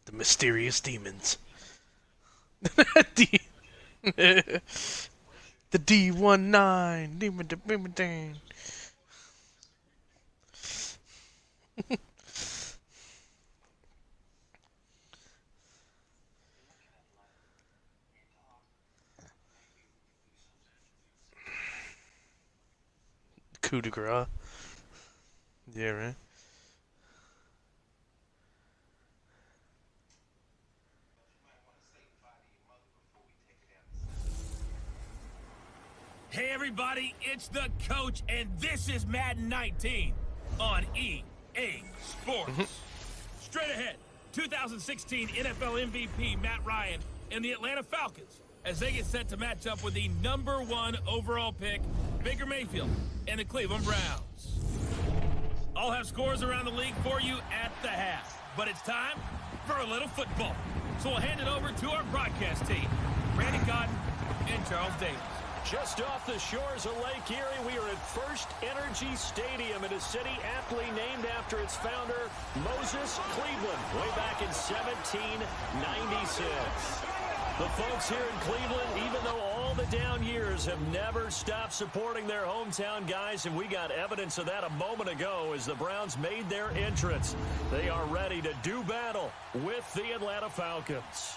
The mysterious demons. The D19. Demon. Coup de grace. Yeah, right. Hey everybody, it's the coach, and this is Madden 19 on EA Sports. Straight ahead, 2016 NFL MVP Matt Ryan and the Atlanta Falcons as they get set to match up with the #1 overall pick, Baker Mayfield, and the Cleveland Browns. I'll have scores around the league for you at the half, but it's time for a little football. So we'll hand it over to our broadcast team, Randy Cotton and Charles Davis. Just off the shores of Lake Erie, we are at First Energy Stadium in a city aptly named after its founder, Moses Cleveland, way back in 1796. The folks here in Cleveland, even though all the down years, have never stopped supporting their hometown guys, and we got evidence of that a moment ago as the Browns made their entrance. They are ready to do battle with the Atlanta Falcons.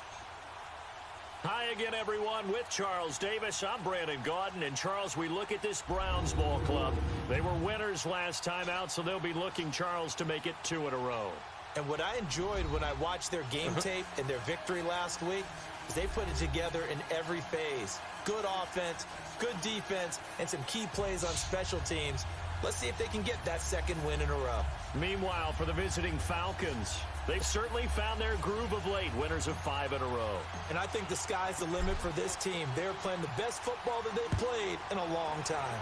Hi again, everyone, with Charles Davis. I'm Brandon Gaudin, and Charles, we look at this Browns ball club. They were winners last time out, so they'll be looking, Charles, to make it 2 in a row. And what I enjoyed when I watched their game tape and their victory last week is they put it together in every phase. Good offense, good defense, and some key plays on special teams. Let's see if they can get that second win in a row. Meanwhile, for the visiting Falcons, they've certainly found their groove of late, winners of 5 in a row. And I think the sky's the limit for this team. They're playing the best football that they've played in a long time.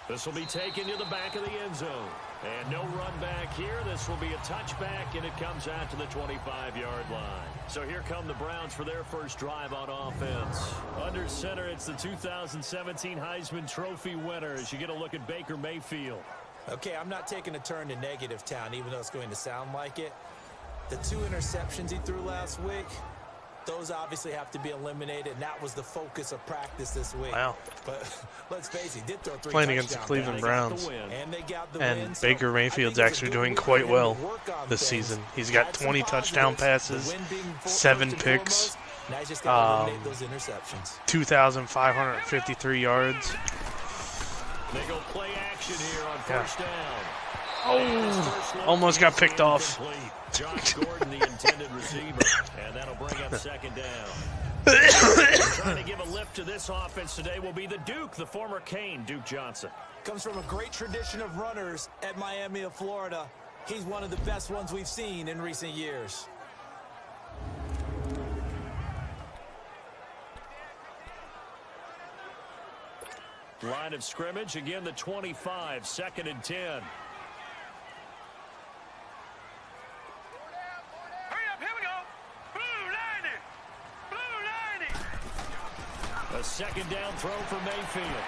This will be taken to the back of the end zone. And no run back here. This will be a touchback, and it comes out to the 25-yard line. So here come the Browns for their first drive on offense. Under center, it's the 2017 Heisman Trophy winner as you get a look at Baker Mayfield. Okay, I'm not taking a turn to negative town, even though it's going to sound like it. The 2 interceptions he threw last week, those obviously have to be eliminated, and that was the focus of practice this week. Wow. But let's face it, he did throw 3 Playing against the touchdowns. Cleveland Browns. And they got the And win, so Baker Mayfield's actually doing quite well this season. He's got 20 touchdown passes, 7 picks, now he's just got to eliminate those interceptions. 2,553 yards. They go play action here on first down. Oh, almost got picked off. Josh Gordon, the intended receiver, and that'll bring up second down. Trying to give a lift to this offense today will be the Duke, the former Cane, Duke Johnson. Comes from a great tradition of runners at Miami of Florida. He's one of the best ones we've seen in recent years. Line of scrimmage, again the 25, 2nd and 10. A second down throw for Mayfield.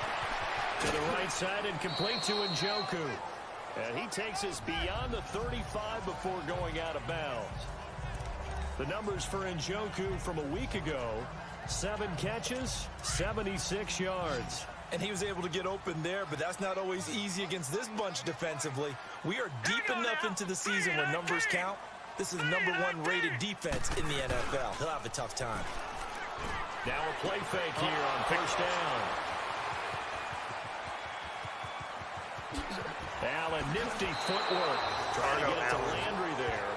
To the right side and complete to Njoku. And he takes us beyond the 35 before going out of bounds. The numbers for Njoku from a week ago, 7 catches, 76 yards. And he was able to get open there, but that's not always easy against this bunch defensively. We are deep enough into the season where numbers count. This is the #1 rated defense in the NFL. He'll have a tough time. Now a play fake here on first down. Allen, nifty footwork. Trying to get it to Landry there.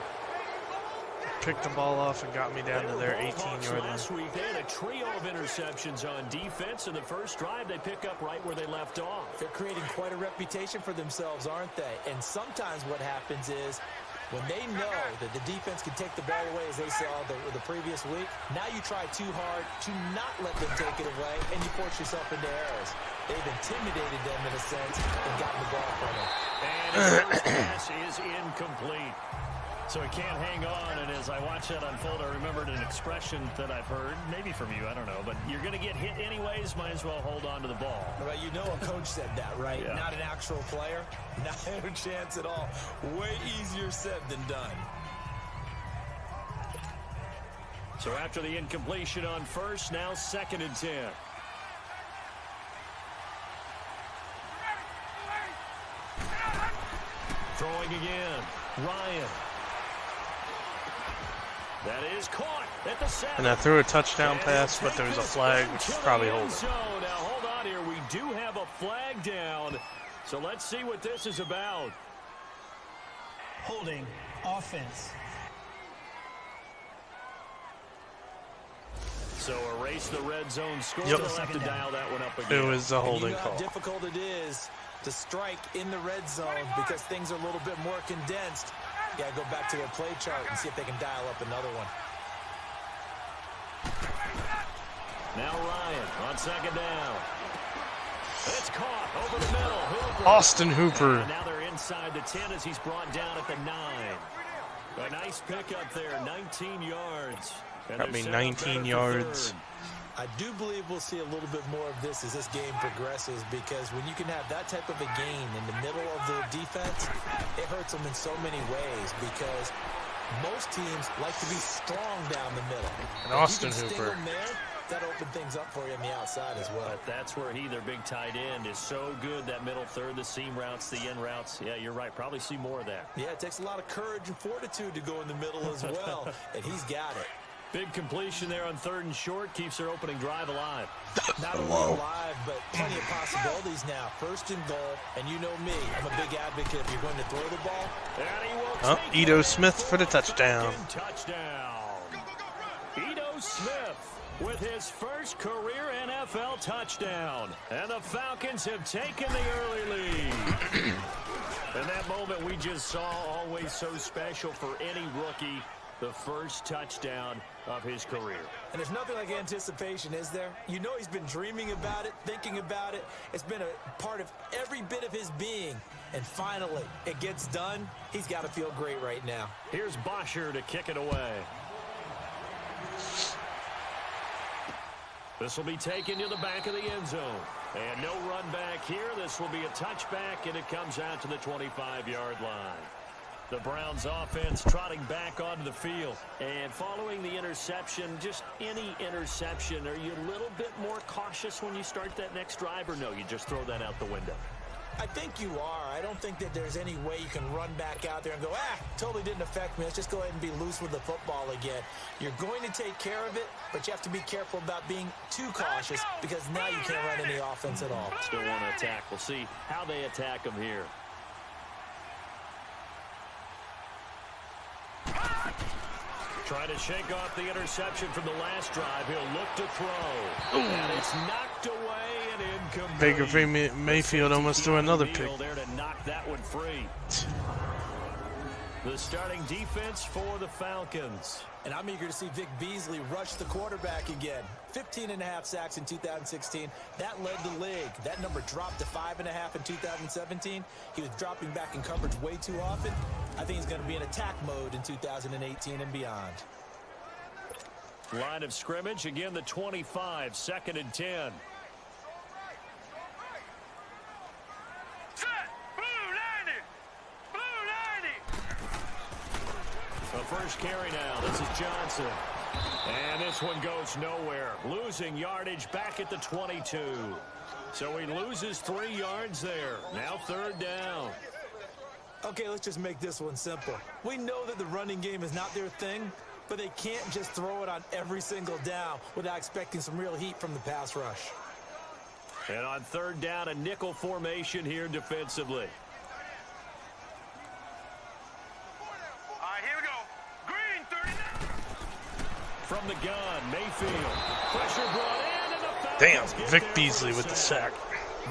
Picked the ball off and got me down to their 18-yard line. Last week, they had a trio of interceptions on defense. In the first drive, they pick up right where they left off. They're creating quite a reputation for themselves, aren't they? And sometimes what happens is when they know that the defense can take the ball away, as they saw the previous week, now you try too hard to not let them take it away, and you force yourself into errors. They've intimidated them in a sense and gotten the ball from them. And his first pass is incomplete. So he can't hang on, and as I watch that unfold, I remembered an expression that I've heard, maybe from you, I don't know, but you're going to get hit anyways, might as well hold on to the ball. Right, you know a coach said that, right? Yeah. Not an actual player, not a chance at all. Way easier said than done. So after the incompletion on first, now 2nd and 10. Throwing again, Ryan. That is caught at the 7. And I threw a touchdown pass, but there was a flag, which is probably holding. Now hold on here. We do have a flag down. So let's see what this is about. Holding offense. So erase the red zone score. Yep. We'll have to dial that one up again. It was a holding you know call. how difficult it is to strike in the red zone because things are a little bit more condensed. You got to go back to their play chart and see if they can dial up another one. Now Ryan on 2nd down. It's caught over the middle. Hooper. Austin Hooper. And now they're inside the 10 as he's brought down at the 9. A nice pickup there, 19 yards. And Got me they're set up 19 better for yards. 3rd. I do believe we'll see a little bit more of this as this game progresses because when you can have that type of a gain in the middle of the defense, it hurts them in so many ways because most teams like to be strong down the middle. And Austin If you can sting Hooper. them there, that open things up for you on the outside as well. But that's where their big tight end, is so good. That middle third, the seam routes, the in routes. Yeah, you're right. Probably see more of that. Yeah, it takes a lot of courage and fortitude to go in the middle as well, and he's got it. Big completion there on 3rd and short. Keeps their opening drive alive. Not only alive, but plenty of possibilities now. 1st and goal, and you know me. I'm a big advocate if you're going to throw the ball. And he will Oh, take Ito it Smith for the touchdown. Touchdown. Ito Smith with his first career NFL touchdown. And the Falcons have taken the early lead. And that moment we just saw, always so special for any rookie. The first touchdown of his career. And there's nothing like anticipation, is there? You know he's been dreaming about it, thinking about it. It's been a part of every bit of his being. And finally, it gets done. He's got to feel great right now. Here's Bosher to kick it away. This will be taken to the back of the end zone. And no run back here. This will be a touchback, and it comes out to the 25-yard line. The Browns offense trotting back onto the field. And following the interception, just any interception, are you a little bit more cautious when you start that next drive, or no, you just throw that out the window? I think you are. I don't think that there's any way you can run back out there and go, totally didn't affect me. Let's just go ahead and be loose with the football again. You're going to take care of it, but you have to be careful about being too cautious because now you can't run any offense at all. Still want to attack. We'll see how they attack them here. Trying to shake off the interception from the last drive. He'll look to throw. And it's knocked away and incomplete. Baker Mayfield almost threw another pick. There to knock that one free. The starting defense for the Falcons. And I'm eager to see Vic Beasley rush the quarterback again. 15.5 sacks in 2016. That led the league. That number dropped to 5.5 in 2017. He was dropping back in coverage way too often. I think he's going to be in attack mode in 2018 and beyond. Line of scrimmage, again the 25, 2nd and 10. The first carry now. This is Johnson. And this one goes nowhere. Losing yardage back at the 22. So he loses 3 yards there. Now 3rd down. Okay, let's just make this one simple. We know that the running game is not their thing, but they can't just throw it on every single down without expecting some real heat from the pass rush. And on 3rd down, a nickel formation here defensively. From the gun, Mayfield. Pressure brought in, and the Falcons Damn, get Vic there Beasley for with the sack.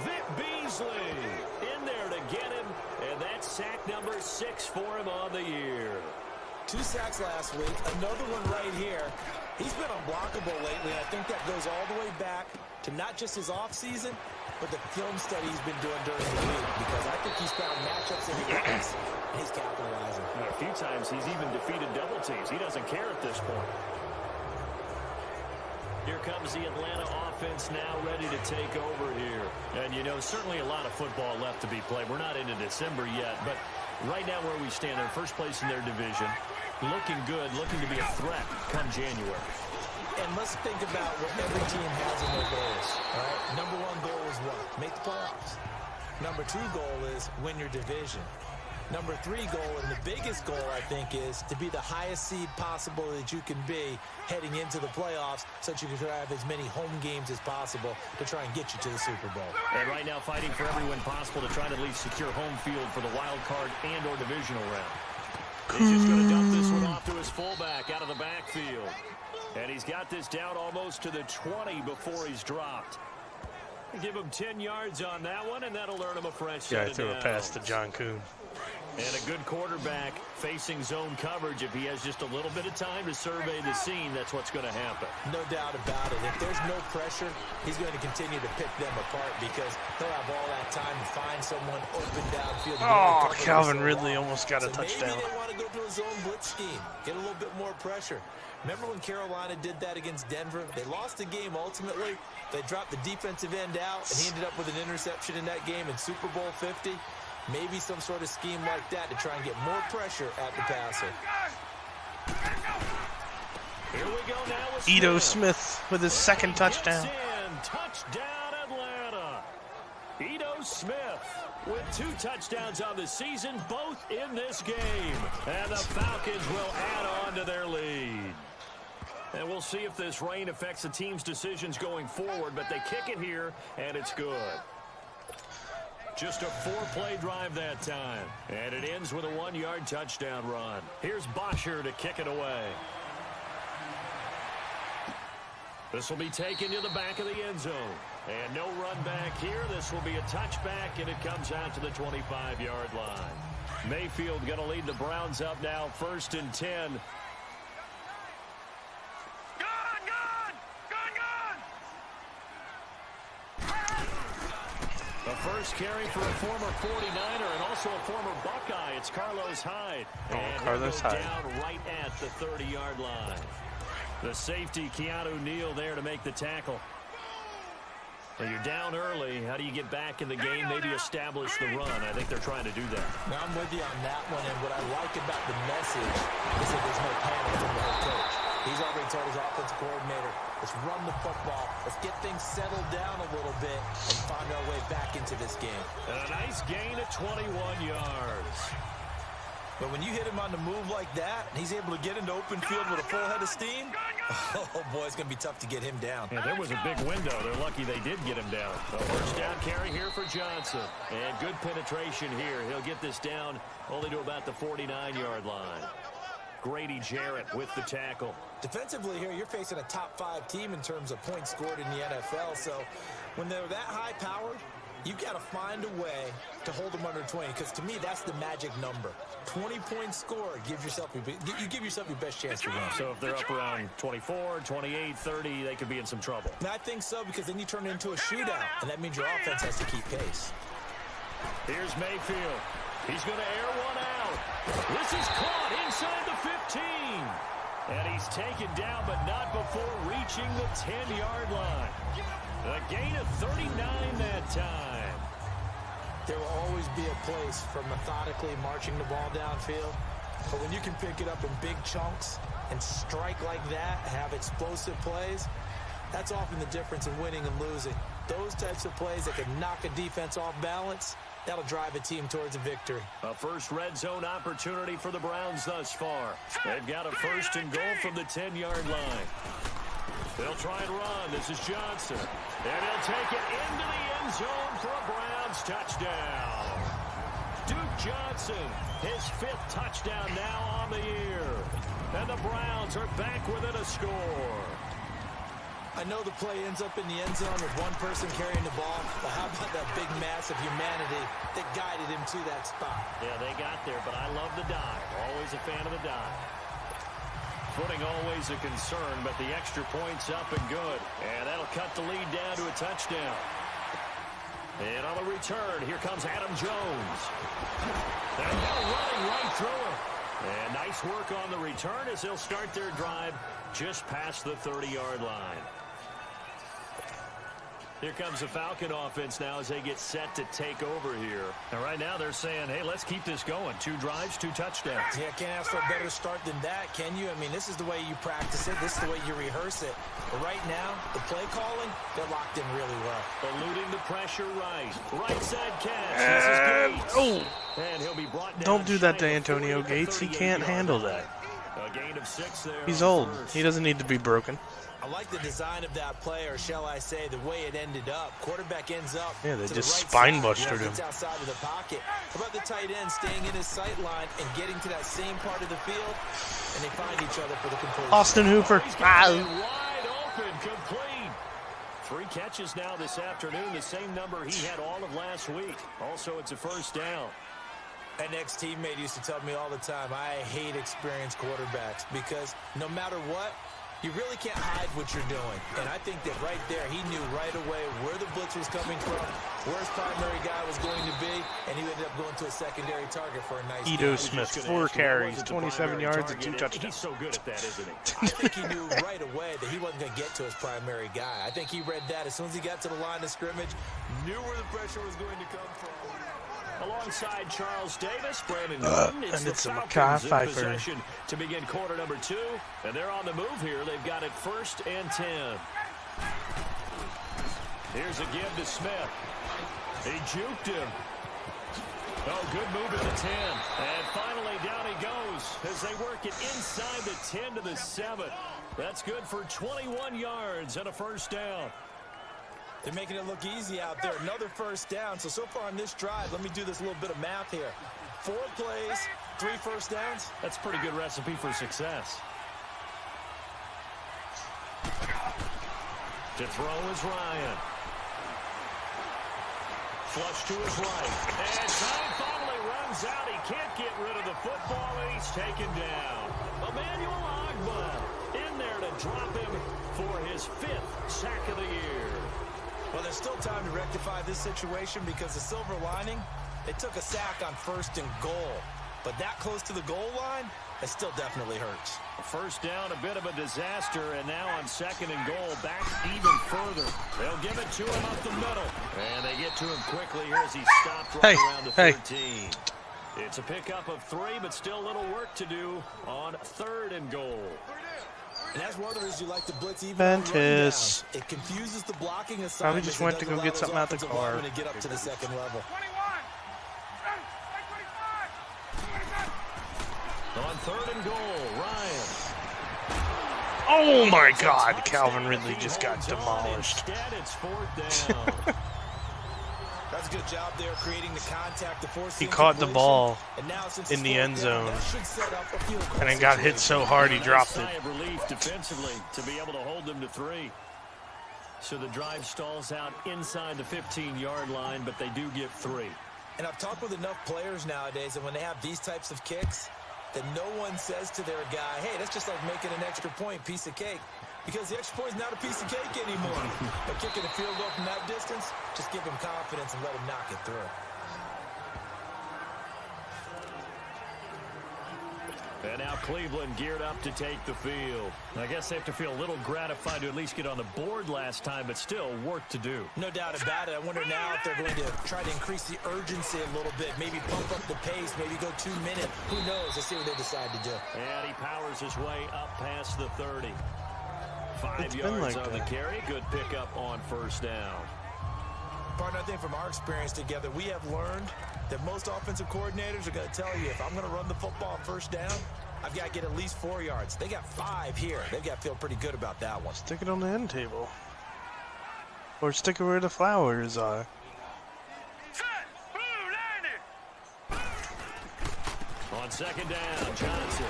Vic Beasley in there to get him, and that's sack number 6 for him on the year. 2 sacks last week, another one right here. He's been unblockable lately, and I think that goes all the way back to not just his offseason, but the film study he's been doing during the week, because I think he's found matchups that he likes, and he's capitalizing. And a few times he's even defeated double teams. He doesn't care at this point. Here comes the Atlanta offense now ready to take over here. And, you know, certainly a lot of football left to be played. We're not into December yet, but right now where we stand, they're first place in their division. Looking good, looking to be a threat come January. And let's think about what every team has in their goals. All right? Number one goal is what? Make the playoffs. Number two goal is win your division. Number three goal, and the biggest goal, I think, is to be the highest seed possible that you can be heading into the playoffs so that you can have as many home games as possible to try and get you to the Super Bowl. And right now fighting for every win possible to try to at least secure home field for the wild card and or divisional round. He's just going to dump this one off to his fullback out of the backfield. And he's got this down almost to the 20 before he's dropped. Give him 10 yards on that one, and that'll earn him a fresh set Yeah, I of threw a downs. pass to John Kuhn. And a good quarterback facing zone coverage. If he has just a little bit of time to survey the scene, that's what's going to happen. No doubt about it. If there's no pressure, he's going to continue to pick them apart because he'll have all that time to find someone open downfield. Oh, Calvin Ridley almost got a touchdown. Maybe they want to go to a zone blitz scheme, get a little bit more pressure. Remember when Carolina did that against Denver? They lost the game ultimately. They dropped the defensive end out, and he ended up with an interception in that game in Super Bowl 50. Maybe some sort of scheme like that to try and get more pressure at the passer. Here we go now with Ito Smith with his second touchdown. Touchdown Atlanta. Ito Smith with 2 touchdowns on the season, both in this game. And the Falcons will add on to their lead. And we'll see if this rain affects the team's decisions going forward, but they kick it here, and it's good. Just a 4-play drive that time. And it ends with a 1-yard touchdown run. Here's Bosher to kick it away. This will be taken to the back of the end zone. And no run back here. This will be a touchback, and it comes out to the 25-yard line. Mayfield going to lead the Browns up now, 1st and 10. The first carry for a former 49er and also a former Buckeye. It's Carlos Hyde. And Carlos Hyde. Down right at the 30-yard line. The safety, Keanu Neal, there to make the tackle. Well, you're down early. How do you get back in the game? Maybe establish the run. I think they're trying to do that. Now, I'm with you on that one, and what I like about the message is that there's no panic from the head coach. He's already told his offensive coordinator, let's run the football, let's get things settled down a little bit and find our way back into this game. And a nice gain of 21 yards. But when you hit him on the move like that, and he's able to get into open field with a full head of steam, oh boy, it's going to be tough to get him down. Yeah, there was a big window. They're lucky they did get him down. A first down carry here for Johnson. And good penetration here. He'll get this down only to about the 49-yard line. Grady Jarrett with the tackle. Defensively here, you're facing a top-5 team in terms of points scored in the NFL. So when they're that high-powered, you've got to find a way to hold them under 20, because to me, that's the magic number. 20 points scored, you give yourself your best chance to win. So if they're up around 24, 28, 30, they could be in some trouble. And I think so, because then you turn it into a shootout, and that means your offense has to keep pace. Here's Mayfield. He's going to air one out. This is caught inside the 15. And he's taken down, but not before reaching the 10-yard line. A gain of 39 that time. There will always be a place for methodically marching the ball downfield. But when you can pick it up in big chunks and strike like that, have explosive plays, that's often the difference in winning and losing. Those types of plays that can knock a defense off balance, that'll drive a team towards a victory. A first red zone opportunity for the Browns thus far. They've got a 1st and goal from the 10-yard line. They'll try and run. This is Johnson. And he'll take it into the end zone for a Browns touchdown. Duke Johnson, his 5th touchdown now on the year. And the Browns are back within a score. I know the play ends up in the end zone with one person carrying the ball, but how about that big mass of humanity that guided him to that spot? Yeah, they got there, but I love the dive. Always a fan of the dive. Footing always a concern, but the extra point's up and good. And that'll cut the lead down to a touchdown. And on the return, here comes Adam Jones. And now running right through him. And nice work on the return as they'll start their drive just past the 30-yard line. Here comes the Falcon offense now as they get set to take over here. And right now they're saying, hey, let's keep this going. 2 drives, 2 touchdowns. Yeah, can't ask for a better start than that, can you? I mean, this is the way you practice it. This is the way you rehearse it. But right now, the play calling, they're locked in really well. Eluding the pressure right side catch. And he'll be brought down. Don't do that to Antonio Gates. He can't handle that. A gain of 6 there. He's old. He doesn't need to be broken. I like the design of that play, or shall I say, the way it ended up. Quarterback ends up. Yeah, they to just the right spine bustered him. Gets outside of the pocket. How about the tight end staying in his sight line and getting to that same part of the field, and they find each other for the completion. Austin Hooper. Wide open, complete. 3 catches now this afternoon, the same number he had all of last week. Also, it's a first down. An ex-teammate used to tell me all the time, I hate experienced quarterbacks because no matter what, you really can't hide what you're doing. And I think that right there, he knew right away where the blitz was coming from, where his primary guy was going to be, and he ended up going to a secondary target for a nice Edo game. Smith, 4 carries, 27 yards, and 2 touchdowns. He's so good at that, isn't he? I think he knew right away that he wasn't going to get to his primary guy. I think he read that as soon as he got to the line of scrimmage, knew where the pressure was going to come from. Alongside Charles Davis, Brandon Newton, and it's the a Falcons Makai in Pfeiffer. possession to begin quarter number 2. And they're on the move here. They've got it 1st and 10. Here's a give to Smith. He juked him. Oh, good move at the 10. And finally down he goes as they work it inside the 10 to the 7. That's good for 21 yards and a first down. They're making it look easy out there. Another first down. So far on this drive, let me do this little bit of math here. 4 plays, 3 first downs. That's a pretty good recipe for success. To throw is Ryan. Flush to his right. And time finally runs out. He can't get rid of the football, and he's taken down. Emmanuel Ogbah in there to drop him for his 5th sack of the year. Well, there's still time to rectify this situation because the silver lining, they took a sack on 1st and goal. But that close to the goal line, it still definitely hurts. First down, a bit of a disaster, and now on 2nd and goal, back even further. They'll give it to him up the middle. And they get to him quickly here as he stopped right around the 13. It's a pickup of 3, but still a little work to do on 3rd and goal. And that's one of the reasons you like the blitz even Ventus. It confuses the blocking assignments. Probably just went to go get something out the car. To get up to the 2nd level. On 3rd and goal, Ryan. Oh my God, Calvin Ridley just got demolished. Instead, it's 4th down. That's a good job there creating the contact to force He caught the ball and now, in the end zone and then it got hit so hard he dropped it. Sigh of relief defensively to be able to hold them to 3. So the drive stalls out inside the 15-yard line, but they do get 3. And I've talked with enough players nowadays that when they have these types of kicks, that no one says to their guy, hey, that's just like making an extra point, piece of cake. Because the extra point is not a piece of cake anymore. But kicking a field goal from that distance, just give him confidence and let him knock it through. And now Cleveland geared up to take the field. I guess they have to feel a little gratified to at least get on the board last time, but still work to do. No doubt about it. I wonder now if they're going to try to increase the urgency a little bit, maybe pump up the pace, maybe go 2 minutes. Who knows? Let's see what they decide to do. And he powers his way up past the 30. 5 It's been yards like on the that. carry. Good pickup on 1st down. Partner, I think from our experience together, we have learned that most offensive coordinators are going to tell you, if I'm going to run the football on 1st down, I've got to get at least 4 yards. They got 5 here. They've got to feel pretty good about that one. Stick it on the end table. Or stick it where the flowers are. On 2nd down, Johnson.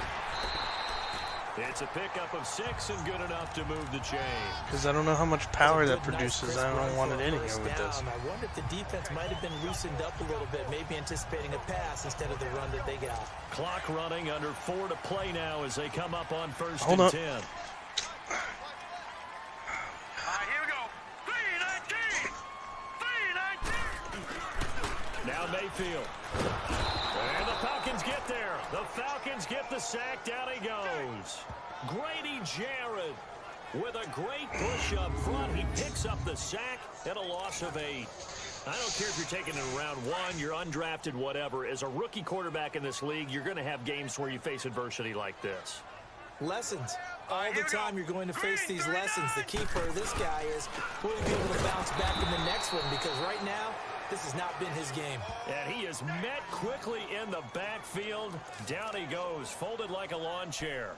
It's a pickup of 6 and good enough to move the chain. Because I don't know how much power that produces. I don't want it in here with this. I wonder if the defense might have been loosened up a little bit, maybe anticipating a pass instead of the run that they got. Clock running, under 4 to play now as they come up on 1st Hold and up. 10. All right, here we go. 3-19. 3-19. Now Mayfield. And the Falcons get there. The Falcons Falcons get the sack. Down he goes. Grady Jarrett with a great push up front. He picks up the sack and a loss of 8. I don't care if you're taking it in round 1, you're undrafted, whatever. As a rookie quarterback in this league, you're going to have games where you face adversity like this. Lessons. All the time you're going to face these lessons. The key for this guy is will he be able to bounce back in the next one? Because right now, this has not been his game. And he is met quickly in the backfield. Down he goes, folded like a lawn chair.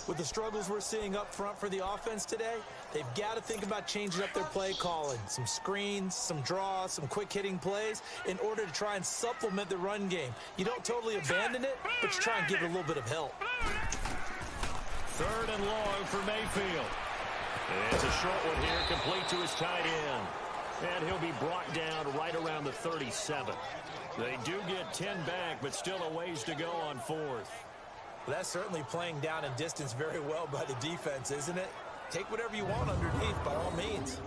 With the struggles we're seeing up front for the offense today, they've got to think about changing up their play calling. Some screens, some draws, some quick-hitting plays in order to try and supplement the run game. You don't totally abandon it, but you try and give it a little bit of help. 3rd and long for Mayfield. It's a short one here, complete to his tight end. And he'll be brought down right around the 37. They do get 10 back, but still a ways to go on 4th. Well, that's certainly playing down in distance very well by the defense, isn't it? Take whatever you want underneath, by all means.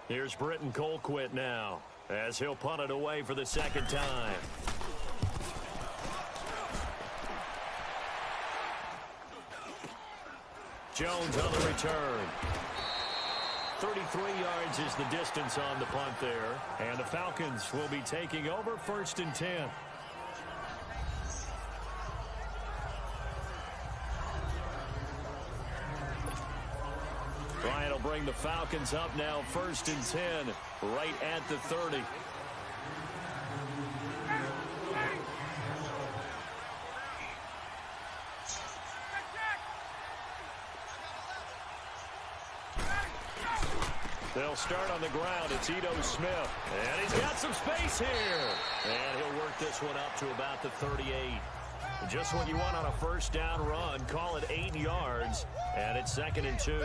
Here's Britton Colquitt now, as he'll punt it away for the 2nd time. Jones on the return. 33 yards is the distance on the punt there. And the Falcons will be taking over 1st and 10. Bryant will bring the Falcons up now 1st and 10, right at the 30. They'll start on the ground. It's Ito Smith. And he's got some space here. And he'll work this one up to about the 38. Just what you want on a 1st down run. Call it 8 yards. And it's 2nd and 2.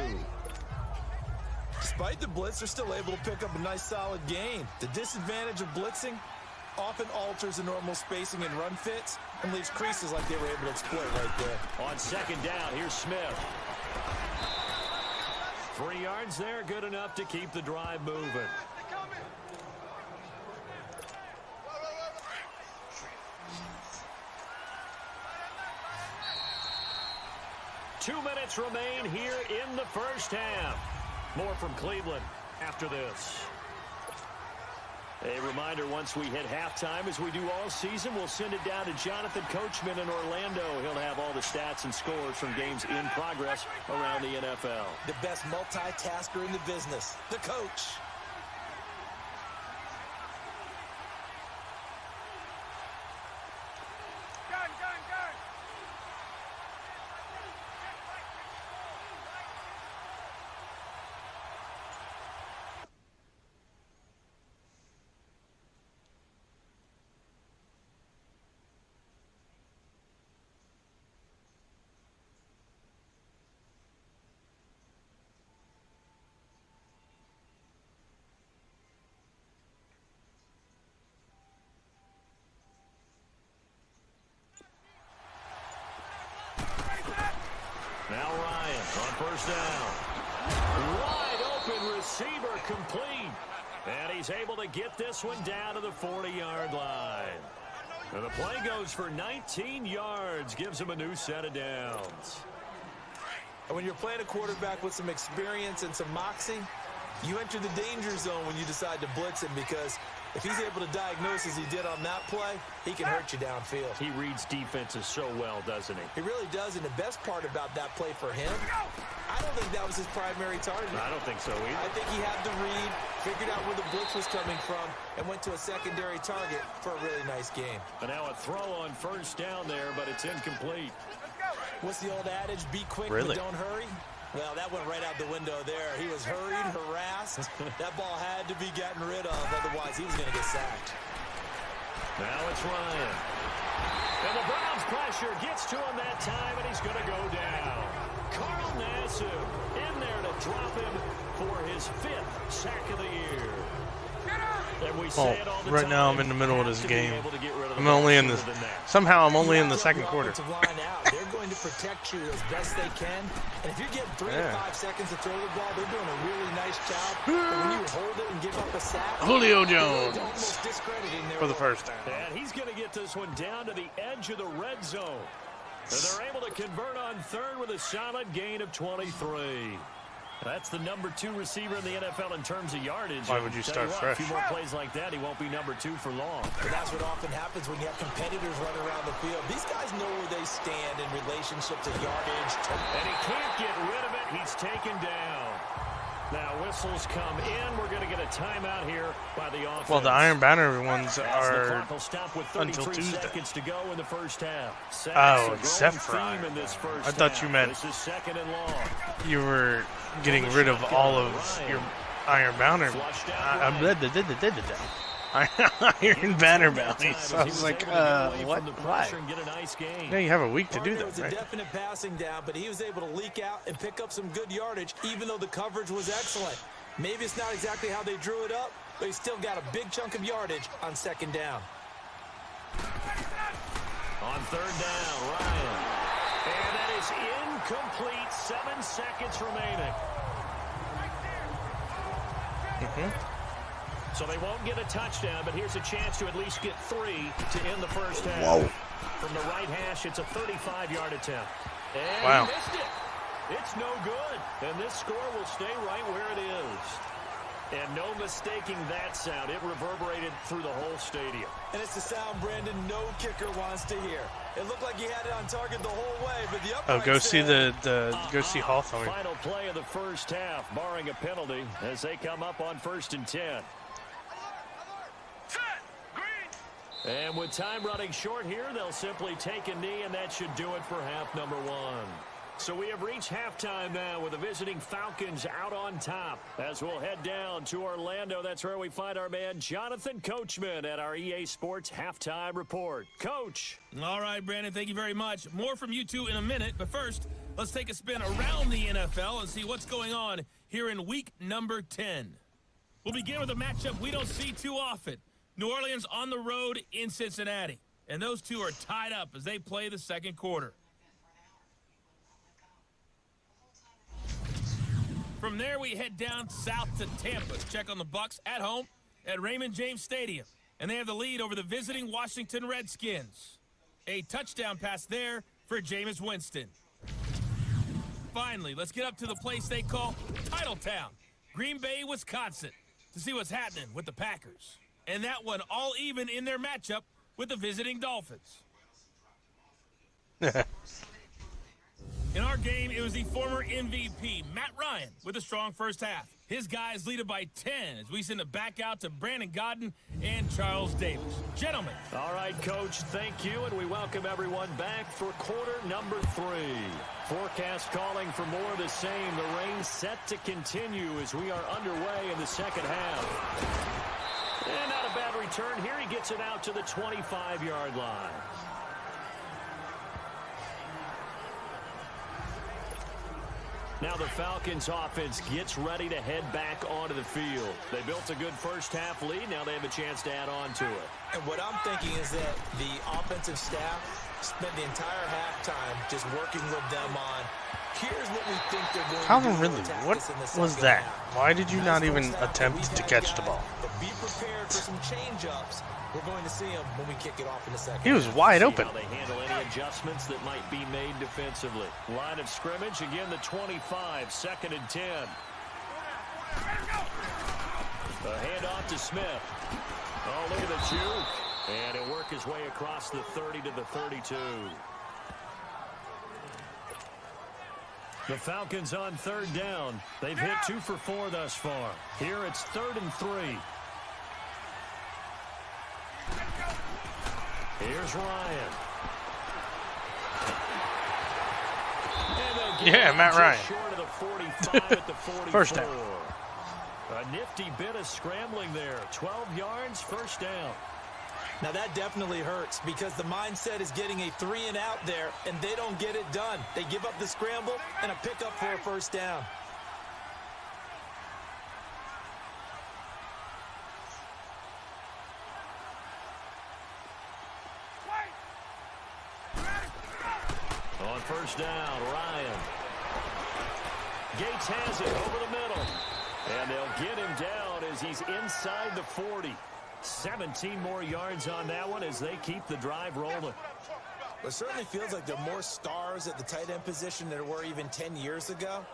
Despite the blitz, they're still able to pick up a nice solid gain. The disadvantage of blitzing often alters the normal spacing and run fits and leaves creases like they were able to exploit right there. On 2nd down, here's Smith. 3 yards there, good enough to keep the drive moving. Two minutes remain here in the 1st half. More from Cleveland after this. A reminder, once we hit halftime, as we do all season, we'll send it down to Jonathan Coachman in Orlando. He'll have all the stats and scores from games in progress around the NFL. The best multitasker in the business, the coach. Now Ryan on 1st down. Wide open receiver complete. And he's able to get this one down to the 40-yard line. And the play goes for 19 yards. Gives him a new set of downs. And when you're playing a quarterback with some experience and some moxie, you enter the danger zone when you decide to blitz him, because if he's able to diagnose as he did on that play, he can hurt you downfield. He reads defenses so well, doesn't he? He really does, and the best part about that play for him, I don't think that was his primary target. I don't think so either. I think he had the read, figured out where the blitz was coming from, and went to a secondary target for a really nice game. And now a throw on 1st down there, but it's incomplete. What's the old adage? Be quick, Really? but don't hurry. Well, that went right out the window there. He was hurried, harassed. That ball had to be gotten rid of, otherwise he was going to get sacked. Now it's Ryan. And the Browns pressure gets to him that time, and he's going to go down. Carl Nassib in there to drop him for his 5th sack of the year. And we say it all the Right time, now I'm in the middle of this have to be game. able to get rid of the I'm ball only in sooner the than that. somehow I'm only You in the have to help 2nd your quarter. offensive line out. They're going to protect you as best they can. And if you're getting 3 to 5 seconds to throw the ball, they're doing a really nice job. But when you hold it and give up a sack, Julio Jones almost discrediting their for the first down. And he's going to get this one down to the edge of the red zone. And they're able to convert on third with a solid gain of 23. That's the number 2 receiver in the NFL in terms of yardage. Why would you start fresh? A few more plays like that, he won't be number 2 for long. But that's what often happens when you have competitors running around the field. These guys know where they stand in relationship to yardage. And he can't get rid of it. He's taken down. Now whistles come in. We're going to get a timeout here by the offense. Well, the Iron Banner ones are will stop with until Tuesday. Seconds to go in the first half. Oh, except for Iron in this first I thought half. you meant This is second and long. you were getting rid of all of your Iron Banner. Iron Banner bounties. I was like, what? Why? Yeah, you have a week to do It that, was a right? definite passing down, but he was able to leak out and pick up some good yardage, even though the coverage was excellent. Maybe it's not exactly how they drew it up, but he still got a big chunk of yardage on second down. On third down, Ryan. And that is incomplete. 7 seconds remaining. So they won't get a touchdown, but here's a chance to at least get 3 to end the first half. Whoa. From the right hash, it's a 35-yard attempt. And Wow. he missed it. It's no good. And this score will stay right where it is. And no mistaking that sound. It reverberated through the whole stadium. And it's the sound Brandon no kicker wants to hear. It looked like he had it on target the whole way, but the Oh, upright go see stand- go see Hawthorne. Final play of the first half, barring a penalty, as they come up on 1st and 10. And with time running short here, they'll simply take a knee, and that should do it for half number 1. So we have reached halftime now with the visiting Falcons out on top. As we'll head down to Orlando, that's where we find our man Jonathan Coachman at our EA Sports Halftime Report. Coach. All right, Brandon, thank you very much. More from you two in a minute, but first, let's take a spin around the NFL and see what's going on here in week number 10. We'll begin with a matchup we don't see too often. New Orleans on the road in Cincinnati. And those two are tied up as they play the second quarter. From there, we head down south to Tampa to check on the Bucs at home at Raymond James Stadium. And they have the lead over the visiting Washington Redskins. A touchdown pass there for Jameis Winston. Finally, let's get up to the place they call Titletown, Green Bay, Wisconsin, to see what's happening with the Packers. And that one all even in their matchup with the visiting Dolphins. In our game, it was the former MVP, Matt Ryan, with a strong first half. His guys lead it by 10 as we send it back out to Brandon Godden and Charles Davis. Gentlemen. All right, Coach, thank you, and we welcome everyone back for quarter number 3. Forecast calling for more of the same. The rain set to continue as we are underway in the second half. And not a bad return here. He gets it out to the 25-yard line. Now the Falcons offense gets ready to head back onto the field. They built a good first half lead. Now they have a chance to add on to it. And what I'm thinking is that the offensive staff spent the entire halftime just working with them on, here's what we think they're going Calvin to do. Ridley, what was that? Why did you not even attempt to catch the ball? But be prepared for some change-ups. We're going to see him when we kick it off in the second. He was wide open. How they handle any adjustments that might be made defensively. Line of scrimmage, again the 25, 2nd and 10. A handoff to Smith. Oh, look at the juke. And he'll work his way across the 30 to the 32. The Falcons on third down. They've hit 2 for 4 thus far. Here it's 3rd and 3. Here's Ryan. Yeah, Matt Ryan. Short of the 45 at the 44. First down. A nifty bit of scrambling there. 12 yards, first down. Now that definitely hurts because the mindset is getting a 3 and out there, and they don't get it done. They give up the scramble and a pickup for a first down. On first down. Ryan. Gates has it over the middle. And they'll get him down as he's inside the 40. 17 more yards on that one as they keep the drive rolling. It certainly feels like there are more stars at the tight end position than there were even 10 years ago.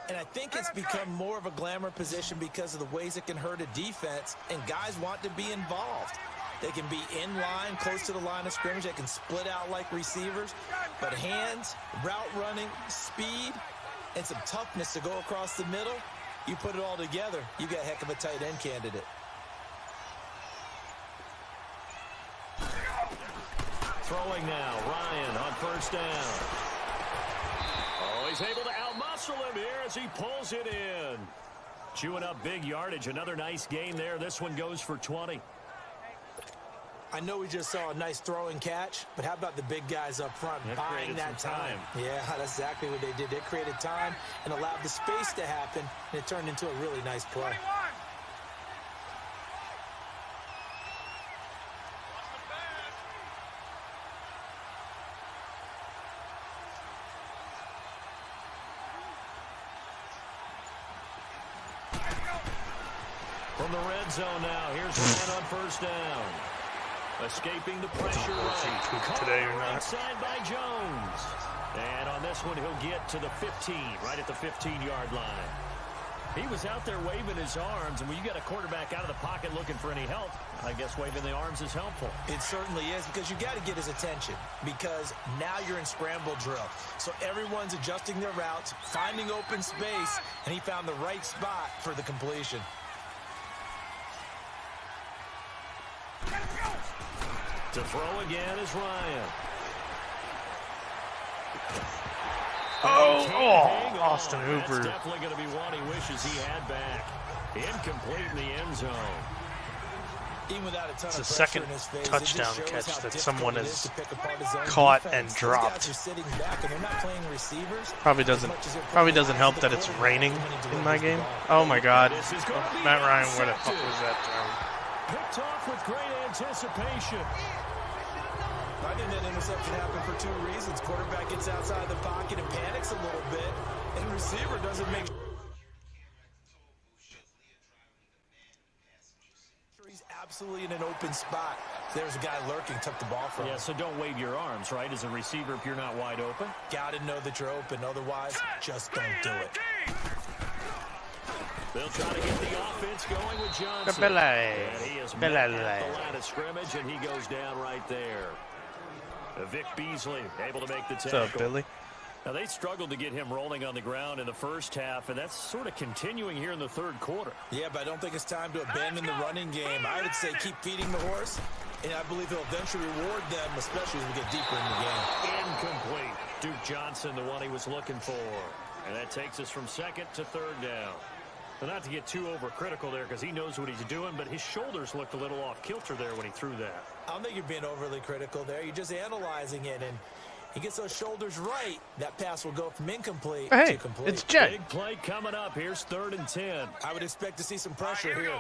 And I think it's become more of a glamour position because of the ways it can hurt a defense, and guys want to be involved. They can be in line, close to the line of scrimmage. They can split out like receivers. But hands, route running, speed, and some toughness to go across the middle, you put it all together, you got a heck of a tight end candidate. Throwing now, Ryan on first down. Oh, he's able to outmuscle him here as he pulls it in. Chewing up big yardage. Another nice gain there. This one goes for 20. I know we just saw a nice throw and catch, but how about the big guys up front buying that time? Yeah, that's exactly what they did. They created time and allowed the space to happen, and it turned into a really nice play. From the red zone now, here's Ryan on first down. Escaping the pressure right. Today or not. Inside by Jones. And on this one, he'll get to the 15, right at the 15-yard line. He was out there waving his arms, and when you got a quarterback out of the pocket looking for any help, I guess waving the arms is helpful. It certainly is, because you got to get his attention, because now you're in scramble drill. So everyone's adjusting their routes, finding open space, and he found the right spot for the completion. To throw again is Ryan. Oh, Austin Hooper. That's definitely going to be one he wishes he had back. Incomplete in the end zone. Even without a ton It's of the second in his face, touchdown it just catch shows how that someone difficult it is has to pick apart his own caught defense. and dropped. Those guys are sitting back and they're not playing receivers. Probably doesn't help that it's raining in my game. Oh my God, Matt Ryan, where the fuck was that throw? Picked off with great anticipation. I think that interception happened for two reasons. Quarterback gets outside the pocket and panics a little bit, and receiver doesn't make sure he's absolutely in an open spot. There's a guy lurking, took the ball from him. Yeah, so don't wave your arms, right, as a receiver if you're not wide open. Got to know that you're open. Otherwise, just don't do it. They'll try to get the offense going with Johnson. And he is met at the line of scrimmage, and he goes down right there. Vic Beasley able to make the tackle. What's up, Billy? Now, they struggled to get him rolling on the ground in the first half, and that's sort of continuing here in the third quarter. Yeah, but I don't think it's time to abandon the running game. I would say keep feeding the horse, and I believe he'll eventually reward them, especially as we get deeper in the game. Incomplete. Duke Johnson, the one he was looking for. And that takes us from second to third down. Well, not to get too overcritical there because he knows what he's doing, but his shoulders looked a little off kilter there when he threw that. I don't think you're being overly critical there. You're just analyzing it, and he gets those shoulders right. That pass will go from incomplete to complete. It's Jet. Big play coming up. Here's 3rd and 10. I would expect to see some pressure here.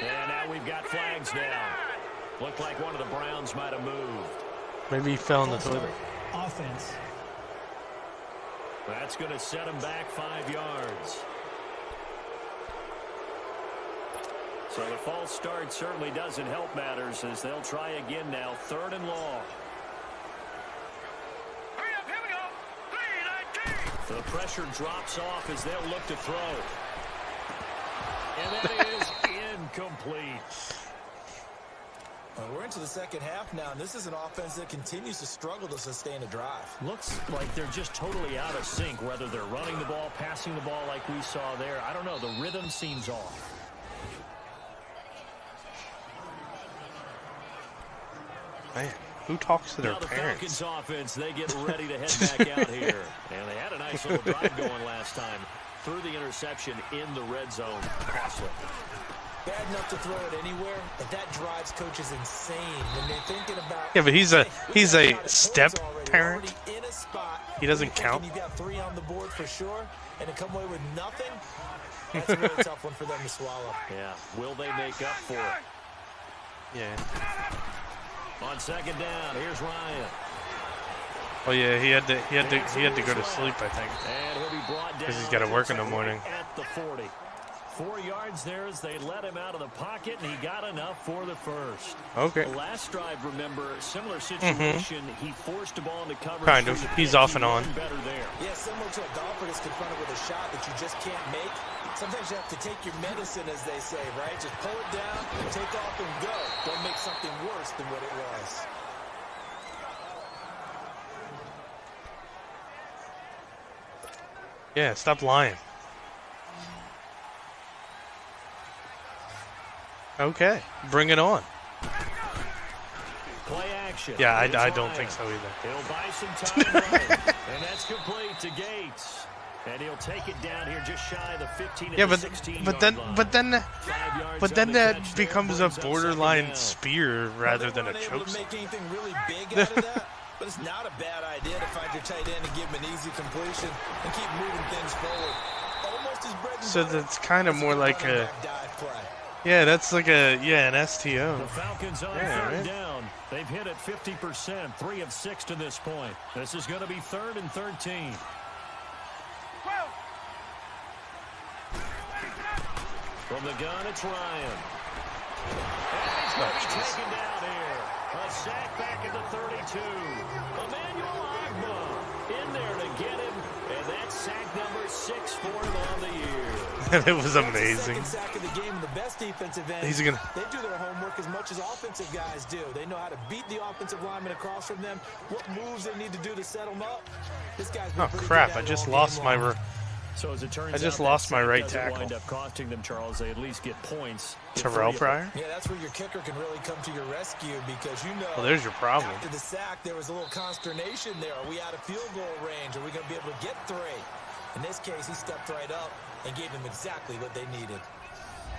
And now we've got flags down. Looked like one of the Browns might have moved. Maybe he fell in the toilet. Offense. That's going to set him back 5 yards. So the false start certainly doesn't help matters as they'll try again now. 3rd and long. The pressure drops off as they'll look to throw. And that is incomplete. Well, we're into the second half now, and this is an offense that continues to struggle to sustain a drive. Looks like they're just totally out of sync, whether they're running the ball, passing the ball like we saw there. I don't know. The rhythm seems off. Man, who talks to their now the parents? Falcons offense, they get ready to head back out here. And they had a nice little drive going last time. Threw the interception in the red zone. Costly. Bad enough to throw it anywhere, but that drives coaches insane when they're thinking about. Yeah, but he's a step parent. In a spot, He doesn't count. You've got 3 on the board for sure, and to come away with nothing, that's a really tough one for them to swallow. Yeah. Will they make up for it? Yeah. On second down, here's Ryan. Oh yeah, he had to go to sleep, I think, And he'll be brought down because he's got to work in the morning. at the 40. 4 yards there as they let him out of the pocket, and he got enough for the first. Okay. The last drive, remember, similar situation. He forced the ball into coverage. Kind of. He's off and on. Better there. Yeah, similar to a golfer that's confronted with a shot that you just can't make. Sometimes you have to take your medicine, as they say, right? Just pull it down, take off, and go. Don't make something worse than what it was. Yeah, stop lying. Okay, bring it on. Play action. Yeah, I Here's don't Ryan. think so either. He'll buy some time running, and that's complete to Gates. And he'll take it down here just shy of the 15 Yeah, and the but 16 then yard line. but then 5 yards but on then the that catch there, becomes a brings up borderline second down. spear rather than a They weren't choke able to slam. make anything really big out of that, but it's not a bad idea to find your tight end and give him an easy completion and keep moving things forward. Almost as bread and So butter. that's kind of more like Running a back dive play. yeah, that's like an STO. The Falcons on Yeah, third right. down. They've hit it 50%, 3 of 6 to this point. This is going to be 3rd and 13. From the gun, it's Ryan. And he's going to be taken down here. A sack back at the 32. Emmanuel Agba in there to get him. And that's sack number 6 for him on the year. It was That's the amazing. second sack of the game, and the best defensive end. He's gonna- They do their homework as much as offensive guys do. They know how to beat the offensive lineman across from them, what moves they need to do to set them up. This guy's been Oh pretty crap! good I at it just all lost game my. long. So as it turns I just out, lost that my sack right doesn't tackle. wind up costing them, Charles. They at least get points. Get Terrell 3 of them. Pryor. Yeah, that's where your kicker can really come to your rescue because you know. Well, there's your problem. After the sack, there was a little consternation there. Are we out of field goal range? Are we going to be able to get 3? In this case, he stepped right up and gave them exactly what they needed.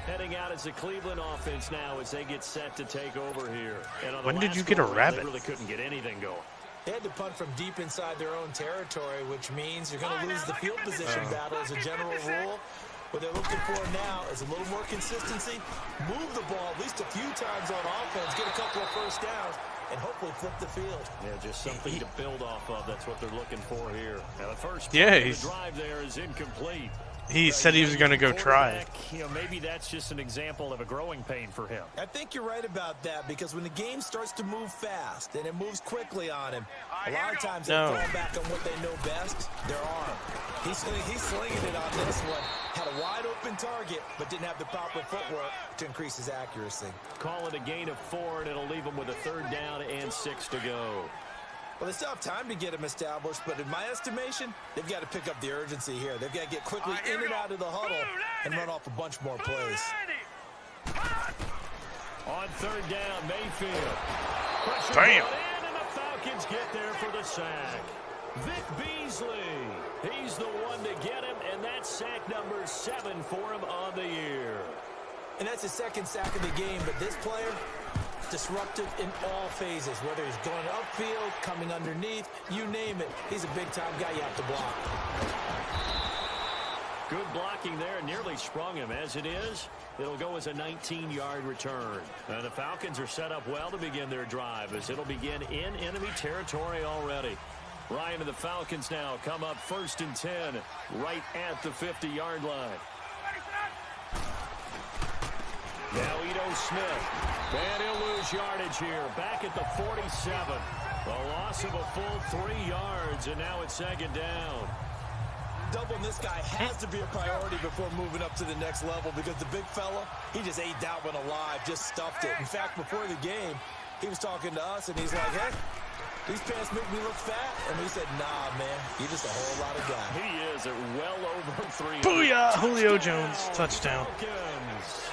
Heading out as the Cleveland offense now as they get set to take over here. And on the When did last you get a go-around, rabbit? They really couldn't get anything going. They had to punt from deep inside their own territory, which means you're going to lose the field position battle as a general rule. What they're looking for now is a little more consistency, move the ball at least a few times on offense, get a couple of first downs, and hopefully flip the field. Yeah, just something to build off of. That's what they're looking for here. Now the first Yeah, play of he's- the drive there is incomplete. He said he was going to go try. Quarterback, you know, maybe that's just an example of a growing pain for him. I think you're right about that because when the game starts to move fast and it moves quickly on him, a lot of times they No. fall back on what they know best, their arm. He's slinging it on this one. Had a wide open target, but didn't have the proper footwork to increase his accuracy. Call it a gain of 4, and it'll leave him with a 3rd down and 6 to go. Well, they still have time to get him established, but in my estimation, they've got to pick up the urgency here. They've got to get quickly in and out of the huddle and run off a bunch more plays. On 3rd down, Mayfield. Pressure Damn. brought in, and the Falcons get there for the sack. Vic Beasley, he's the one to get him, and that's sack number 7 for him on the year. And that's his second sack of the game, but this player, disruptive in all phases, whether he's going upfield, coming underneath, you name it. He's a big-time guy you have to block. Good blocking there, nearly sprung him. As it is, it'll go as a 19-yard return. And the Falcons are set up well to begin their drive as it'll begin in enemy territory already. Ryan and the Falcons now come up 1st and 10 right at the 50-yard line. Now Ito Smith. And he'll lose yardage here. Back at the 47. A loss of a full 3 yards, and now it's 2nd down. Doubling this guy has to be a priority before moving up to the next level because the big fella, he just ate that one alive, just stuffed it. In fact, before the game, he was talking to us, and he's like, hey, these pants make me look fat. And we said, nah, man, you're just a whole lot of guy. He is at well over 3. Booyah! Julio Jones touchdown. Falcons.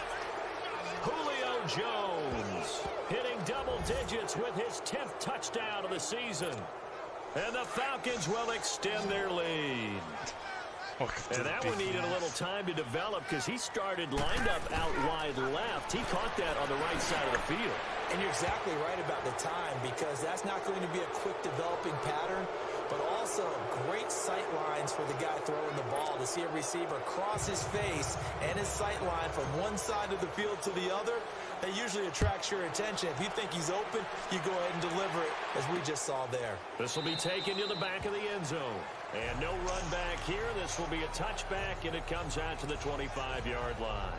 Julio Jones hitting double digits with his 10th touchdown of the season. And the Falcons will extend their lead. And that one needed a little time to develop because he started lined up out wide left. He caught that on the right side of the field. And you're exactly right about the time because that's not going to be a quick developing pattern, but also great sight lines for the guy throwing the ball to see a receiver cross his face and his sight line from one side of the field to the other. That usually attracts your attention. If you think he's open, you go ahead and deliver it, as we just saw there. This will be taken to the back of the end zone. And no run back here. This will be a touchback, and it comes out to the 25-yard line.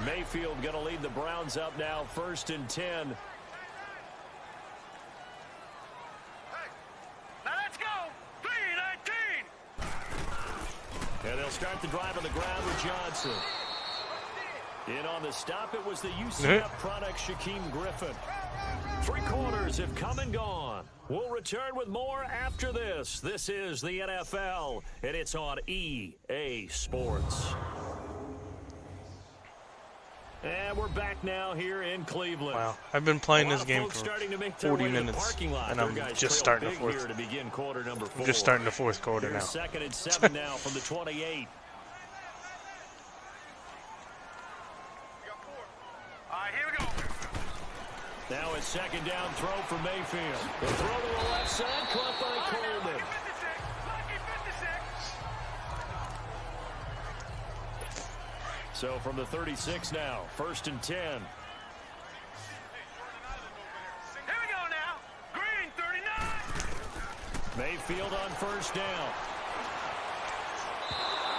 Mayfield going to lead the Browns up now, 1st and 10. And they'll start the drive on the ground with Johnson. In on the stop, it was the UCF product, Shaquem Griffin. 3 quarters have come and gone. We'll return with more after this. This is the NFL, and it's on EA Sports. And we're back now here in Cleveland. Wow, I've been playing this game for 40 minutes, and I'm just starting the fourth. I'm just starting the fourth quarter now. 2nd and 7 now from the 28. Now a 2nd down throw for Mayfield. The throw to the left side, caught by Coleman. So from the 36 now, 1st and 10. Here we go now. Green 39. Mayfield on 1st down.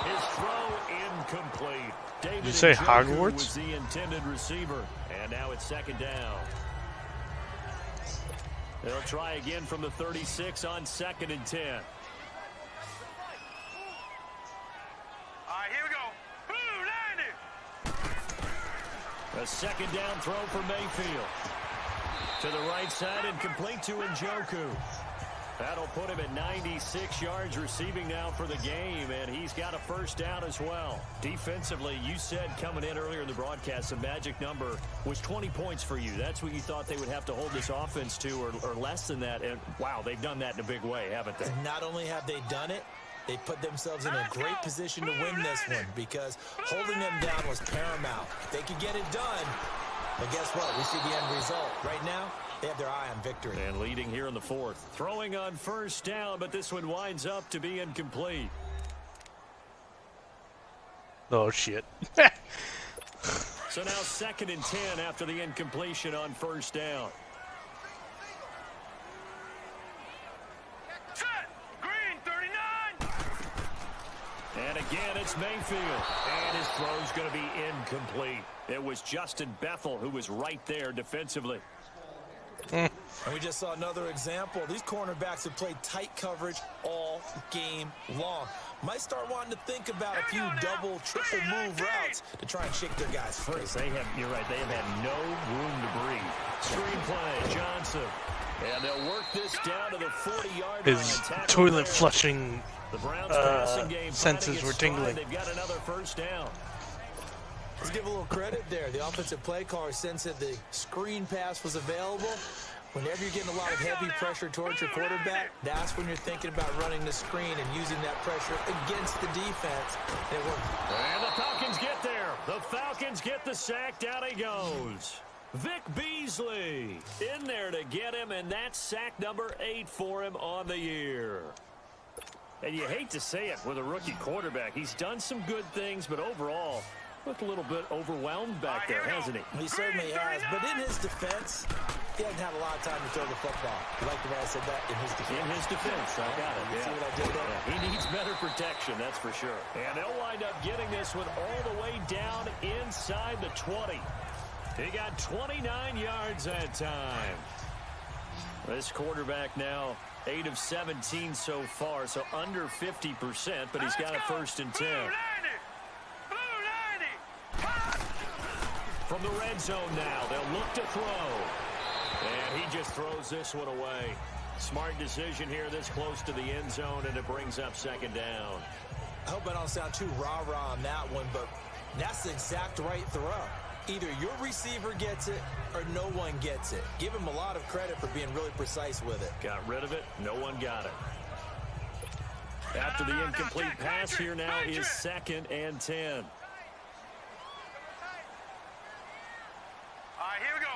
His throw incomplete. David Did you say Njoku Hogwarts? was the intended receiver. And now it's 2nd down. They'll try again from the 36 on 2nd and 10. All right, here we go. A 2nd down throw for Mayfield. To the right side and complete to Njoku. That'll put him at 96 yards receiving now for the game, and he's got a 1st down as well. Defensively, you said coming in earlier in the broadcast, the magic number was 20 points for you. That's what you thought they would have to hold this offense to, or less than that. And wow, they've done that in a big way, haven't they? And not only have they done it, they put themselves in a great position to win this one, because holding them down was paramount. They could get it done, but guess what? We see the end result. Right now, they have their eye on victory. And leading here in the 4th. Throwing on 1st down, but this one winds up to be incomplete. Oh, shit. So now 2nd and 10 after the incompletion on 1st down. And again, it's Mayfield. And his throw's going to be incomplete. It was Justin Bethel who was right there defensively. And we just saw another example. These cornerbacks have played tight coverage all game long. Might start wanting to think about a few double, triple move routes to try and shake their guys free. You're right, they have had no room to breathe. Screenplay, Johnson. And they'll work this down to the 40-yard line. His toilet flushing the Browns passing game senses were tingling. They've got another 1st down. Let's give a little credit there. The offensive play caller sensed that the screen pass was available. Whenever you're getting a lot of heavy pressure towards your quarterback, that's when you're thinking about running the screen and using that pressure against the defense. It worked. And the Falcons get there. The Falcons get the sack. Down he goes. Vic Beasley in there to get him, and that's sack number 8 for him on the year. And you hate to say it with a rookie quarterback. He's done some good things, but overall, looked a little bit overwhelmed back there, hasn't he? He certainly has, but in his defense, he hasn't had a lot of time to throw the football. You like the way I said that? In his defense. In his defense, I got it. You see what I did there? Yeah, he needs better protection, that's for sure. And they'll wind up getting this one all the way down inside the 20. He got 29 yards that time. This quarterback now 8 of 17 so far, so under 50%, but he's got a 1st and 10. From the red zone now, they'll look to throw. And he just throws this one away. Smart decision here this close to the end zone, and it brings up 2nd down. I hope I don't sound too rah-rah on that one, but that's the exact right throw. Either your receiver gets it or no one gets it. Give him a lot of credit for being really precise with it. Got rid of it. No one got it. After the incomplete pass here now is 2nd and 10. All right, here we go.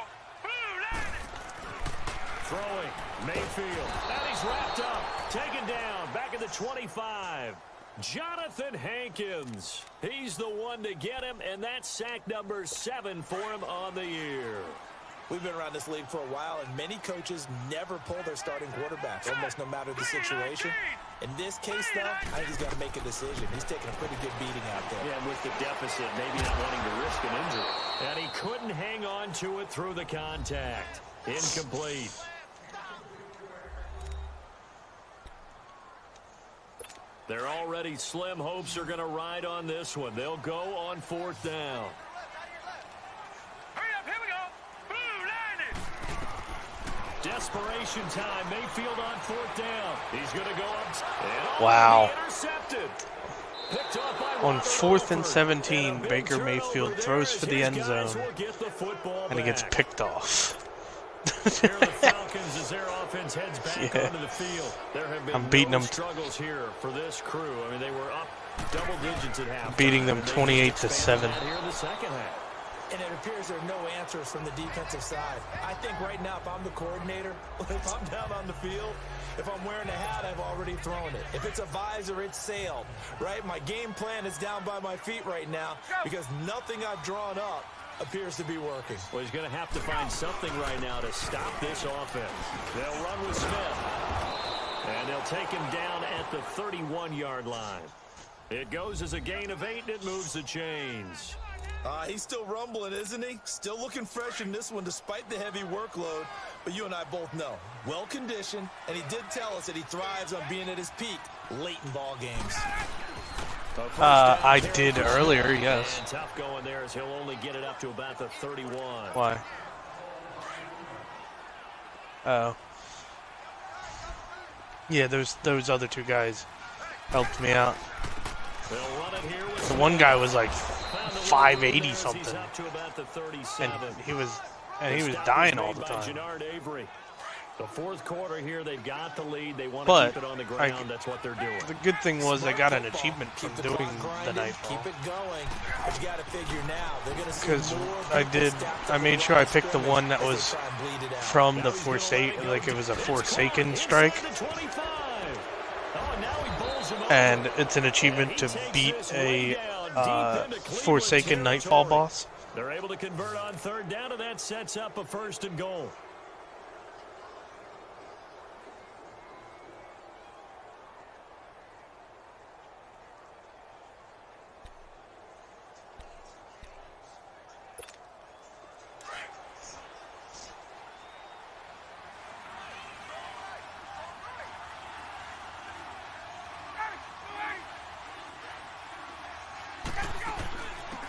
Throwing, Mayfield. And he's wrapped up. Taken down. Back at the 25. Jonathan Hankins. He's the one to get him, and that's sack number 7 for him on the year. We've been around this league for a while, and many coaches never pull their starting quarterbacks, almost no matter the situation. In this case, though, I think he's got to make a decision. He's taking a pretty good beating out there. Yeah, with the deficit, maybe not wanting to risk an injury. And he couldn't hang on to it through the contact. Incomplete. Their already slim hopes are going to ride on this one. They'll go on 4th down. Desperation time. Mayfield on 4th down. He's going to go up. Wow. Intercepted. Picked off by On Robert 4th and Alford. 17, And a big Baker turnover Mayfield there throws as for the his end guys zone, will get the football and he gets back. picked off. Here are the Falcons as their offense heads back Yeah. onto the field. There have been I'm beating no them. struggles here for this crew. I mean, they were up double digits at half. Beating them 28-7. Here in the second half. And it appears there are no answers from the defensive side. I think right now, if I'm the coordinator, if I'm down on the field, if I'm wearing a hat, I've already thrown it. If it's a visor, it's sailed, right? My game plan is down by my feet right now because nothing I've drawn up appears to be working. Well, he's going to have to find something right now to stop this offense. They'll run with Smith. And they'll take him down at the 31-yard line. It goes as a gain of 8, and it moves the chains. He's still rumbling, isn't he? Still looking fresh in this one despite the heavy workload. But you and I both know, well-conditioned, and he did tell us that he thrives on being at his peak late in ball games. I did earlier, yes. And tough going there as he'll only get it up to about the 31. Why? Oh. Yeah, those other two guys helped me out. They'll run it here with The one guy was like Found the 580 He's something, up to about the 37. and he was The stop dying was all made the by time. Gennard Avery. The 4th quarter here, they've got the lead. They want to But keep it on the ground. That's what they're doing. The good thing was I got an Football. achievement from Keep the doing clock the grinding, nightfall. Keep it going. But you got to figure now they're going to see Because more I made sure I picked the one that was from the Forsaken, like it was a Forsaken strike, and it's an achievement to beat a Forsaken Nightfall boss. They're able to convert on 3rd down, and that sets up a 1st and goal.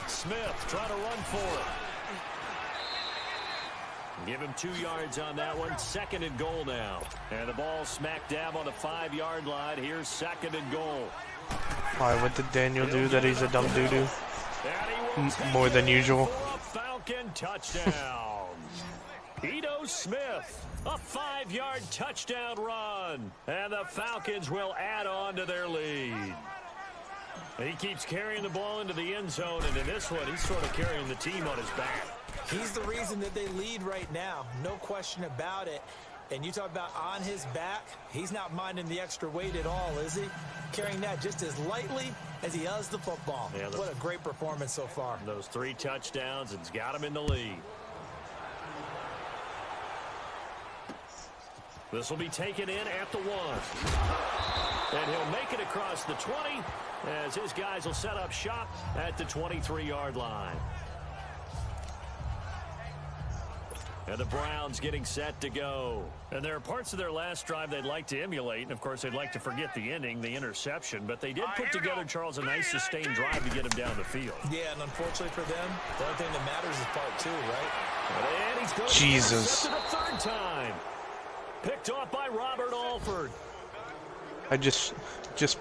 Smith trying to run for it. Give him 2 yards on that one. 2nd and goal now. And the ball smack dab on the 5-yard line. Here's 2nd and goal. Why, what did Daniel do that he's a dumb doo-doo? More than usual. For a Falcon touchdown. Ito Smith, a 5-yard touchdown run. And the Falcons will add on to their lead. He keeps carrying the ball into the end zone, and in this one, he's sort of carrying the team on his back. He's the reason that they lead right now. No question about it. And you talk about on his back, he's not minding the extra weight at all, is he? Carrying that just as lightly as he does the football. Yeah, what a great performance so far. Those 3 touchdowns, it's got him in the lead. This will be taken in at the 1. And he'll make it across the 20 as his guys will set up shop at the 23-yard line. And the Browns getting set to go. And there are parts of their last drive they'd like to emulate. And, of course, they'd like to forget the ending, the interception. But they did put together, Charles, a nice sustained drive to get him down the field. Yeah, and unfortunately for them, the only thing that matters is part 2, right? And he's going Jesus. to the 3rd time. Picked off by Robert Alford. I just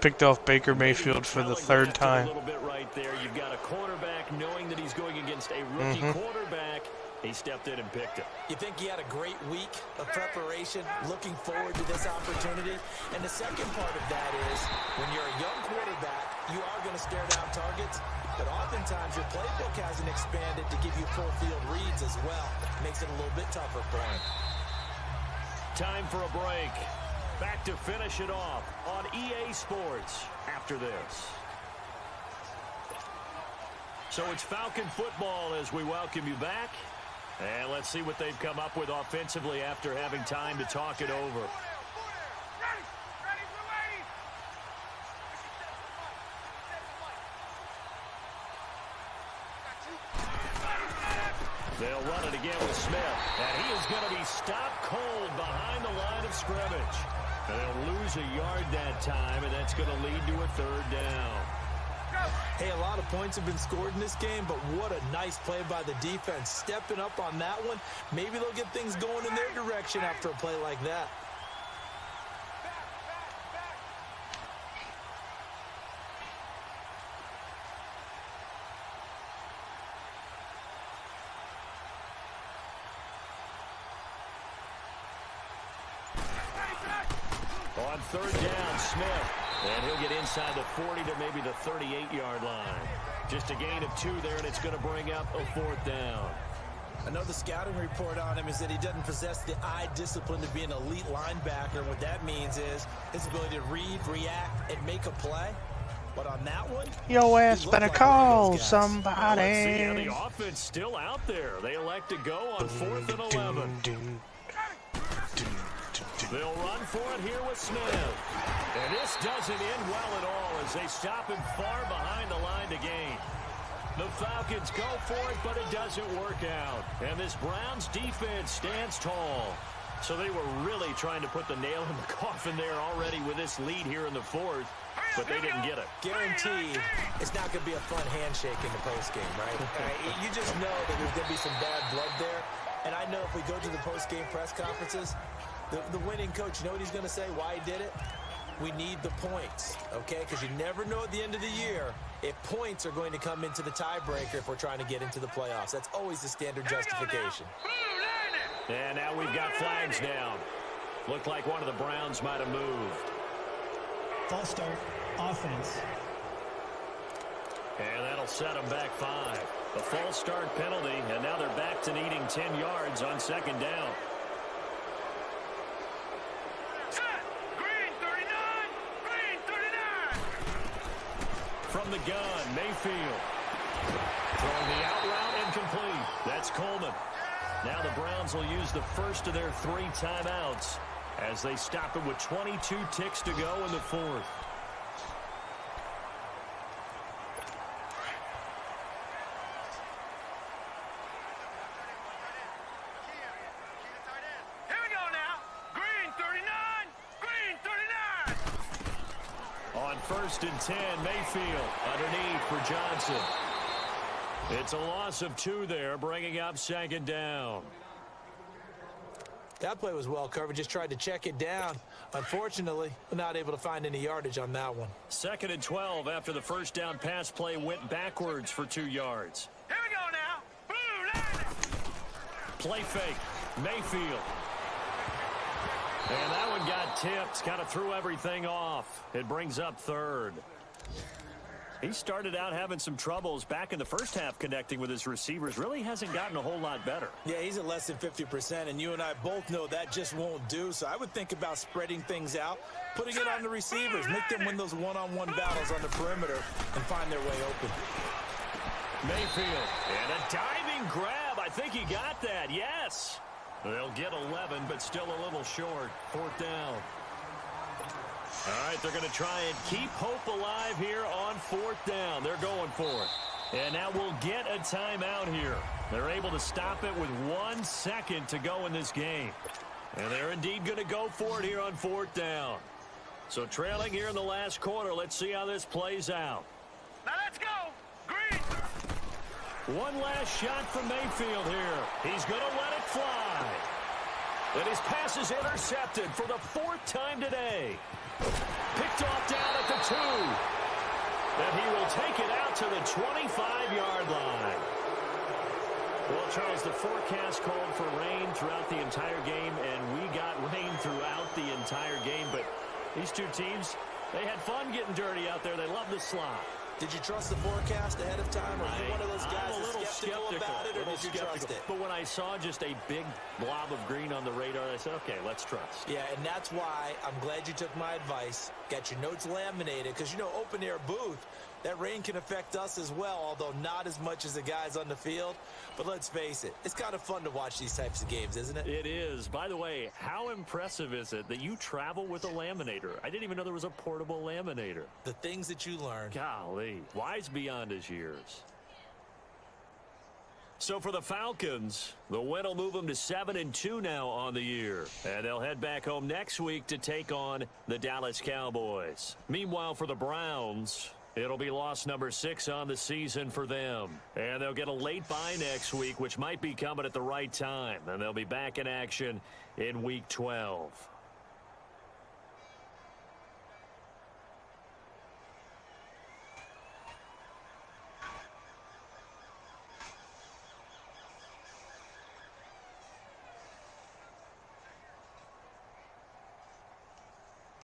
picked off Baker Mayfield for the 3rd time. A little bit right there. You've got a quarterback knowing that he's going against a rookie quarterback. He stepped in and picked it. You think he had a great week of preparation, looking forward to this opportunity? And the second part of that is, when you're a young quarterback, you are going to stare down targets, but oftentimes your playbook hasn't expanded to give you full field reads as well. Makes it a little bit tougher for him. Time for a break. Back to finish it off on EA Sports after this. So it's Falcon football as we welcome you back. And let's see what they've come up with offensively after having time to talk it over. They'll run it again with Smith. And he is going to be stopped cold behind the line of scrimmage. And they'll lose a yard that time, and that's going to lead to a third down. Hey, a lot of points have been scored in this game, but what a nice play by the defense. Stepping up on that one, maybe they'll get things going in their direction after a play like that. On third down, Smith. And he'll get inside the 40 to maybe the 38-yard line. Just a gain of 2 there, and it's going to bring up a fourth down. I know the scouting report on him is that he doesn't possess the eye discipline to be an elite linebacker. What that means is his ability to read, react, and make a play. But on that one, yo ass better call somebody. Let's see how the offense still out there. They elect to go on 4th and 11. They'll run for it here with Smith. And this doesn't end well at all as they stop him far behind the line to gain. The Falcons go for it, but it doesn't work out. And this Browns defense stands tall. So they were really trying to put the nail in the coffin there already with this lead here in the 4th, but they didn't get it. Guaranteed, it's not going to be a fun handshake in the postgame, right? You just know that there's going to be some bad blood there. And I know if we go to the postgame press conferences, the winning coach, you know what he's going to say, why he did it? We need the points, okay? Because you never know at the end of the year if points are going to come into the tiebreaker if we're trying to get into the playoffs. That's always the standard justification. And now we've got flags down. Looked like one of the Browns might have moved. False start, offense. And that'll set them back 5. A false start penalty, and now they're back to needing 10 yards on 2nd down. From the gun, Mayfield. Throwing the out route incomplete. That's Coleman. Now the Browns will use the first of their 3 timeouts as they stop it with 22 ticks to go in the 4th. On 1st and 10, Mayfield underneath for Johnson. It's a loss of 2 there, bringing up 2nd down. That play was well covered. Just tried to check it down. Unfortunately, we're not able to find any yardage on that one. 2nd and 12 after the first down pass play went backwards for 2 yards. Here we go now. Play fake. Mayfield. And that one got tipped. Kind of threw everything off. It brings up 3rd. He started out having some troubles back in the first half connecting with his receivers. Really hasn't gotten a whole lot better. Yeah, he's at less than 50%, and you and I both know that just won't do. So I would think about spreading things out, putting it on the receivers, make them win those one-on-one battles on the perimeter and find their way open. Mayfield. And a diving grab. I think he got that. Yes. They'll get 11, but still a little short. 4th down. All right, they're going to try and keep hope alive here on 4th down. They're going for it. And now we'll get a timeout here. They're able to stop it with 1 second to go in this game. And they're indeed going to go for it here on 4th down. So trailing here in the last quarter, let's see how this plays out. Now let's go. Green. One last shot from Mayfield here. He's going to let it fly. And his pass is intercepted for the 4th time today. Picked off down at the 2. And he will take it out to the 25-yard line. Well, Charles, the forecast called for rain throughout the entire game, and we got rain throughout the entire game. But these two teams, they had fun getting dirty out there. They love the slot. Did you trust the forecast ahead of time? Or are you one of those guys I'm a that's little skeptical about it, or did you trust it? But when I saw just a big blob of green on the radar, I said, okay, let's trust. Yeah, and that's why I'm glad you took my advice. Got your notes laminated, because, you know, open-air booth, that rain can affect us as well, although not as much as the guys on the field. But let's face it, it's kind of fun to watch these types of games, isn't it? It is. By the way, how impressive is it that you travel with a laminator? I didn't even know there was a portable laminator. The things that you learn. Golly, wise beyond his years. So for the Falcons, the win will move them to 7-2 now on the year. And they'll head back home next week to take on the Dallas Cowboys. Meanwhile, for the Browns, it'll be loss number 6 on the season for them. And they'll get a late bye next week, which might be coming at the right time. And they'll be back in action in Week 12.